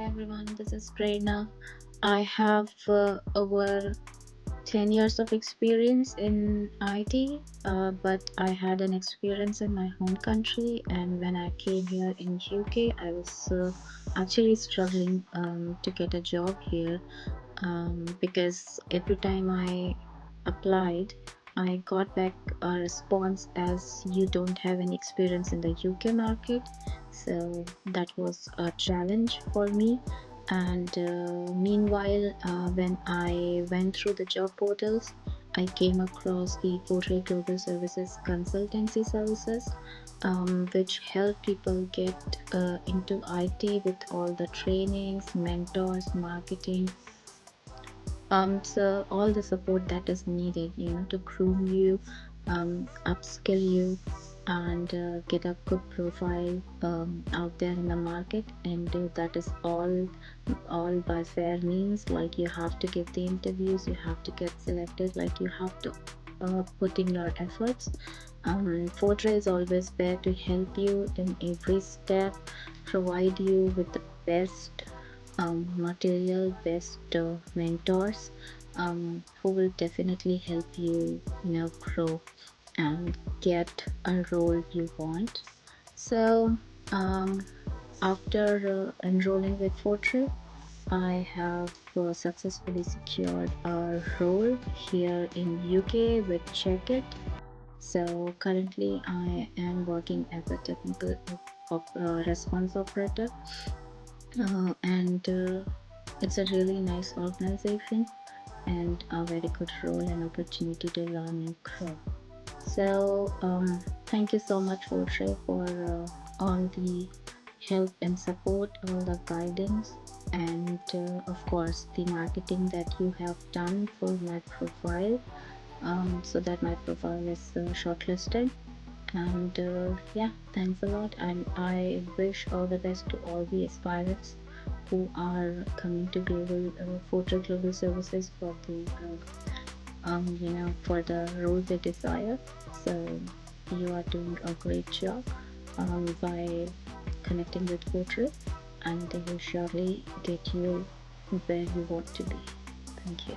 everyone, this is Prerana. I have over 10 years of experience in IT, but I had an experience in my home country, and when I came here in UK, I was actually struggling to get a job here because every time I applied, I got back a response as you don't have any experience in the UK market. So that was a challenge for me. And meanwhile, when I went through the job portals, I came across the Fortray Global Services consultancy services, which help people get into IT with all the trainings, mentors, marketing, so all the support that is needed, to groom you, upskill you, and get a good profile out there in the market. And that is all by fair means. Like, you have to give the interviews, you have to get selected, like you have to put in your efforts. Fortray is always there to help you in every step, provide you with the best material, best mentors who will definitely help you, grow and get a role you want. So, after enrolling with Fortray, I have successfully secured a role here in UK with Check It. So currently, I am working as a technical response operator, and it's a really nice organization and a very good role and opportunity to learn and grow. So, thank you so much, Fortray, for all the help and support, all the guidance, and of course, the marketing that you have done for my profile, so that my profile is shortlisted. And yeah, thanks a lot. And I wish all the best to all the aspirants who are coming to Fortray Global Services for the for the role they desire. So you are doing a great job by connecting with Fortray, and they will surely get you where you want to be. Thank you.